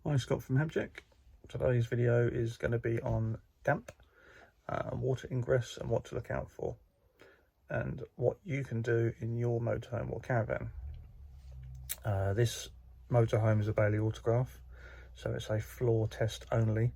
Hi, Scott from Habcheck. Today's video is going to be on damp, water ingress and what to look out for, and what you can do in your motorhome or caravan. This motorhome is a Bailey autograph, so it's a floor test only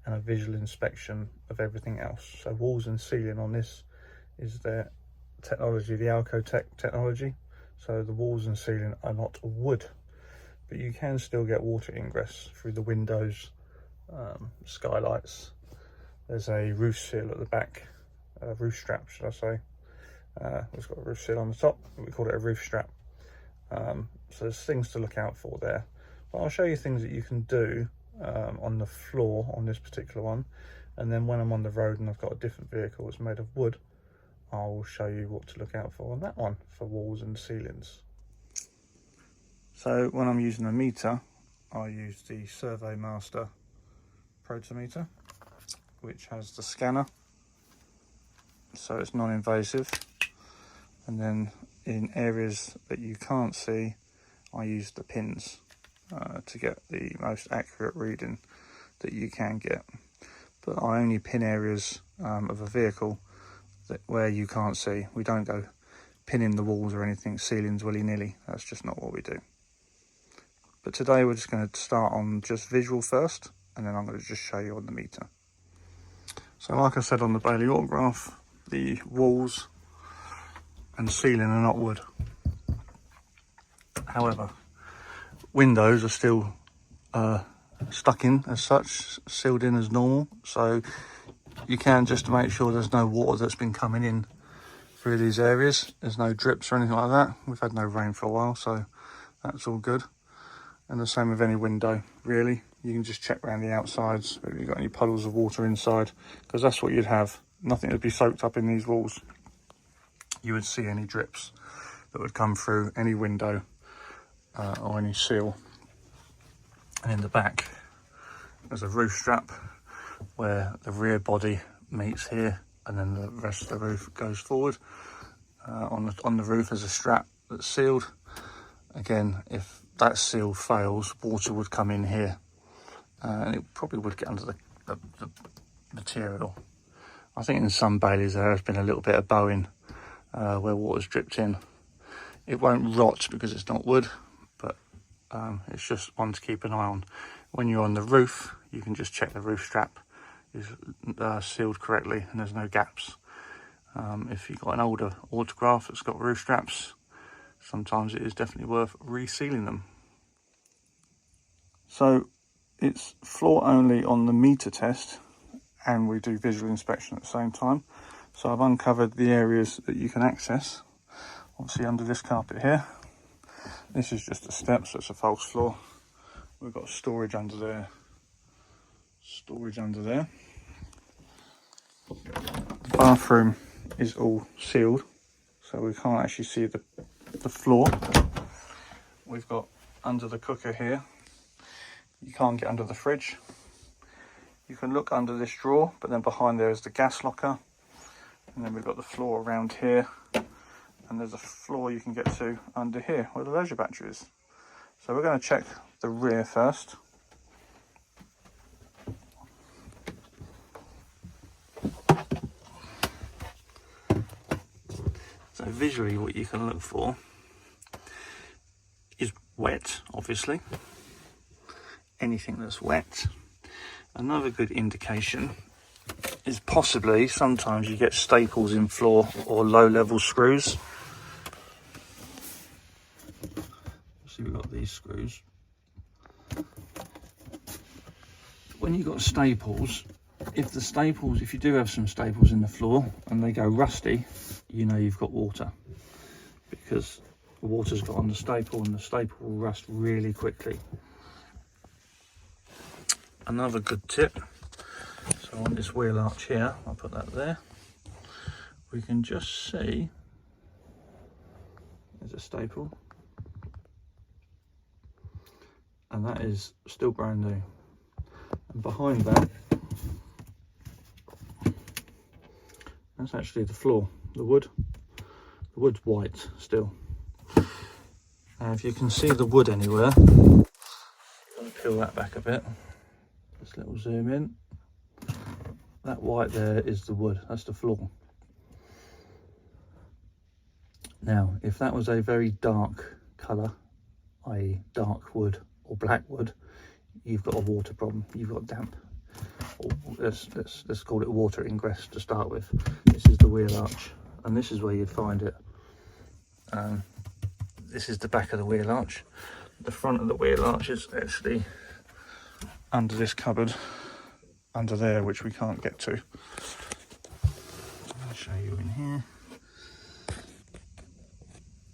and a visual inspection of everything else. So walls and ceiling on this is their technology, the Alcotech technology. So the walls and ceiling are not wood, but you can still get water ingress through the windows, skylights. There's a roof seal at the back, roof strap should I say. It's got a roof seal on the top, but we call it a roof strap. So there's things to look out for there. But I'll show you things that you can do on the floor on this particular one, and then when I'm on the road and I've got a different vehicle that's made of wood, I'll show you what to look out for on that one for walls and ceilings. So when I'm using a meter, I use the Survey Master protometer, which has the scanner, so it's non-invasive. And then in areas that you can't see, I use the pins to get the most accurate reading that you can get. But I only pin areas of a vehicle where you can't see. We don't go pinning the walls or anything, ceilings willy-nilly. That's just not what we do. But today we're just going to start on just visual first, and then I'm going to just show you on the meter. So like I said on the Bailey autograph, the walls and ceiling are not wood. However, windows are still stuck in as such, sealed in as normal. So you can, just to make sure there's no water that's been coming in through these areas. There's no drips or anything like that. We've had no rain for a while, so that's all good. And the same with any window, really. You can just check around the outsides, if you've got any puddles of water inside, because that's what you'd have. Nothing would be soaked up in these walls. You would see any drips that would come through any window or any seal. And in the back, there's a roof strap where the rear body meets here, and then the rest of the roof goes forward. On the roof there's a strap that's sealed. Again, if that seal fails, water would come in here, and it probably would get under the material. I think in some Baileys there has been a little bit of bowing where water's dripped in. It won't rot because it's not wood, but it's just one to keep an eye on. When you're on the roof, you can just check the roof strap is sealed correctly and there's no gaps. If you've got an older autograph that's got roof straps, sometimes it is definitely worth resealing them. So it's floor only on the meter test, and we do visual inspection at the same time. So I've uncovered the areas that you can access. Obviously under this carpet here, this is just a step, so it's a false floor. We've got storage under there, storage under there. The bathroom is all sealed, so we can't actually see the floor. We've got under the cooker here, you can't get under the fridge. You can look under this drawer, but then behind there is the gas locker. And then we've got the floor around here, and there's a floor you can get to under here where the leisure battery is. So we're going to check the rear first. So visually what you can look for is wet, obviously. Anything that's wet. Another good indication is possibly sometimes you get staples in floor or low level screws. So we've got these screws. When you've got staples, if you do have some staples in the floor and they go rusty, you know you've got water, because the water's got on the staple and the staple will rust really quickly. Another good tip, so on this wheel arch here, I'll put that there, we can just see there's a staple, and that is still brand new. And behind that, that's actually the floor, the wood's white still. Now if you can see the wood anywhere, peel that back a bit. Just a little zoom in. That white there is the wood, that's the floor. Now, if that was a very dark colour, i.e. dark wood or black wood, you've got a water problem, you've got damp. Or let's call it water ingress to start with. This is the wheel arch, and this is where you'd find it. This is the back of the wheel arch. The front of the wheel arch is actually under this cupboard, under there, which we can't get to. I'll show you in here.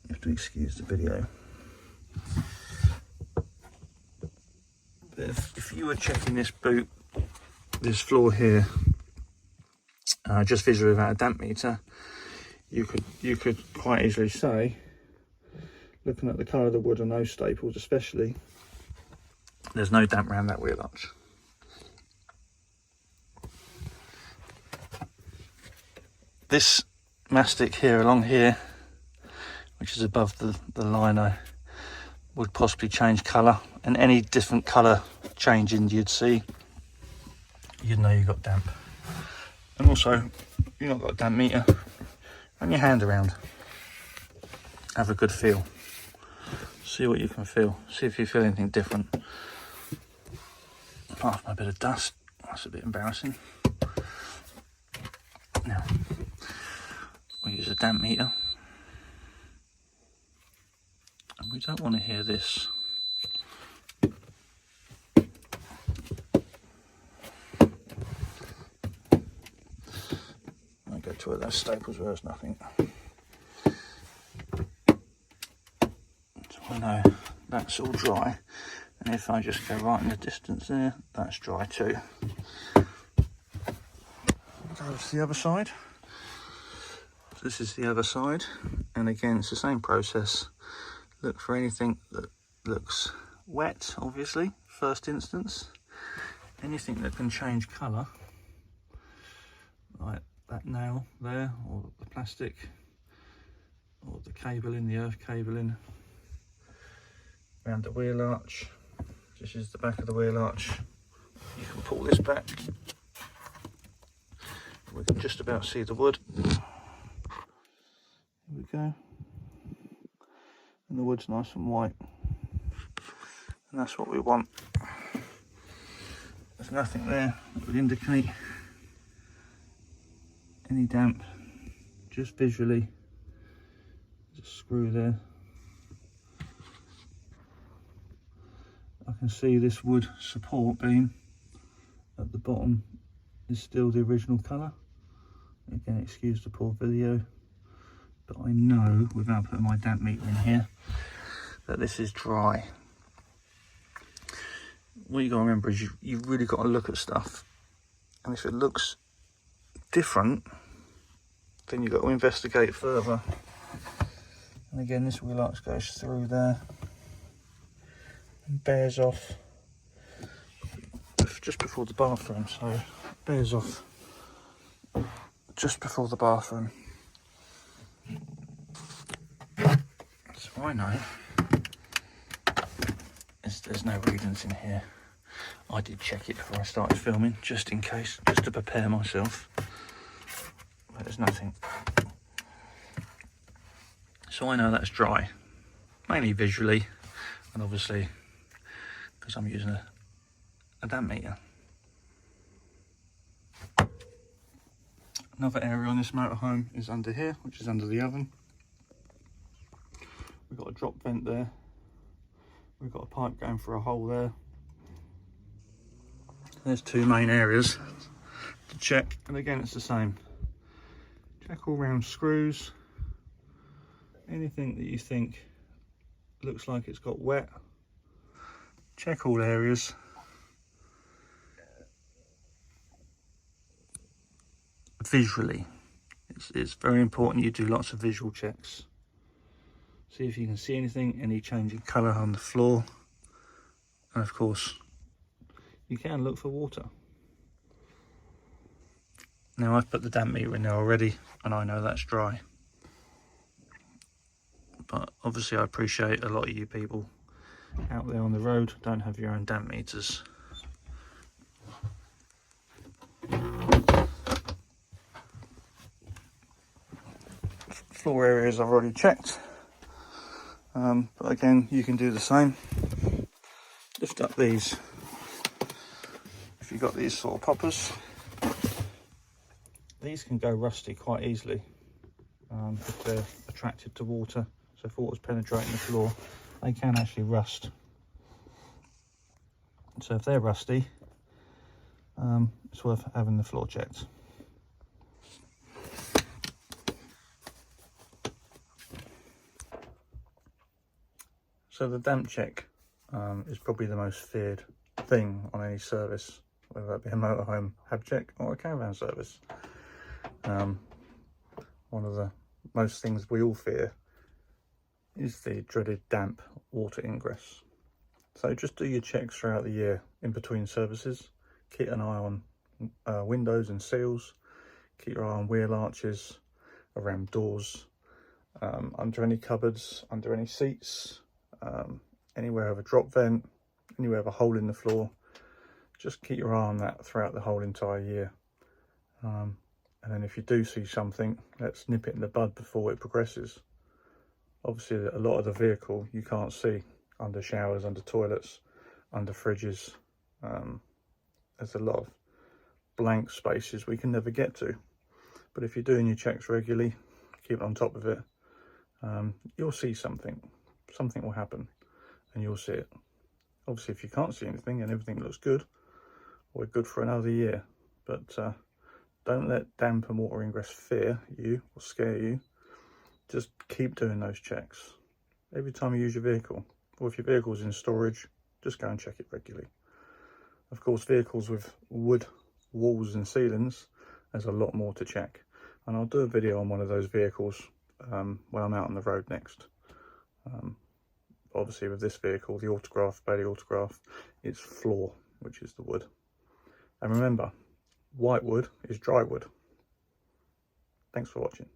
You have to excuse the video. But if you were checking this boot, this floor here, just visually without a damp meter, you could quite easily say, looking at the colour of the wood and those staples especially, there's no damp around that wheel arch. This mastic here along here, which is above the liner, would possibly change colour, and any different colour changing you'd see, you'd know you've got damp. And also, you've not got a damp meter, run your hand around, have a good feel, see what you can feel, see if you feel anything different. Apart from a bit of dust, that's a bit embarrassing. Now, we use a damp meter, and we don't want to hear this. I go to where those staples were, there's nothing. So I know that's all dry, and if I just go right in the distance there, that's dry too. Go to the other side. So this is the other side, and again it's the same process. Look for anything that looks wet, obviously, first instance. Anything that can change colour, like that nail there, or the plastic, or the cabling, the earth cabling around the wheel arch. This is the back of the wheel arch. You can pull this back. We can just about see the wood. Here we go. And the wood's nice and white. And that's what we want. There's nothing there that would indicate any damp. Just visually, just screw there. I can see this wood support beam at the bottom is still the original colour. Again, excuse the poor video, but I know without putting my damp meter in here that this is dry. What you got to remember is you've really got to look at stuff, and if it looks different, then you've got to investigate further. And again, this wheel arch goes through there and bears off just before the bathroom, so it bears off just before the bathroom. So I know there's no readings in here. I did check it before I started filming, just in case, just to prepare myself, but there's nothing. So I know that's dry, mainly visually, and obviously because I'm using a damp meter. Another area on this motorhome is under here, which is under the oven. We've got a drop vent there. We've got a pipe going for a hole there. There's two main areas to check, and again it's the same. Check all round screws. Anything that you think looks like it's got wet, check all areas. Visually, it's very important you do lots of visual checks. See if you can see anything, any change in colour on the floor, and of course you can look for water. Now I've put the damp meter in there already, and I know that's dry, but obviously I appreciate a lot of you people out there on the road don't have your own damp meters. Floor areas I've already checked, but again you can do the same. Lift up these, if you've got these sort of poppers, these can go rusty quite easily if they're attracted to water. So if water's penetrating the floor, they can actually rust. So if they're rusty, it's worth having the floor checked. So the damp check is probably the most feared thing on any service, whether that be a motorhome hab check or a caravan service. One of the most things we all fear is the dreaded damp water ingress. So just do your checks throughout the year in between services. Keep an eye on windows and seals. Keep your eye on wheel arches, around doors, under any cupboards, under any seats, anywhere of a drop vent, anywhere of a hole in the floor. Just keep your eye on that throughout the whole entire year. And then if you do see something, let's nip it in the bud before it progresses. Obviously a lot of the vehicle you can't see under showers, under toilets, under fridges. There's a lot of blank spaces we can never get to. But if you're doing your checks regularly, keep on top of it, you'll see something. Something will happen and you'll see it. Obviously if you can't see anything and everything looks good, we're good for another year. But don't let damp and water ingress fear you or scare you. Just keep doing those checks every time you use your vehicle. Or if your vehicle's in storage, just go and check it regularly. Of course, vehicles with wood walls and ceilings, there's a lot more to check. And I'll do a video on one of those vehicles when I'm out on the road next. Obviously with this vehicle, the autograph, Bailey autograph, it's floor, which is the wood. And remember, white wood is dry wood. Thanks for watching.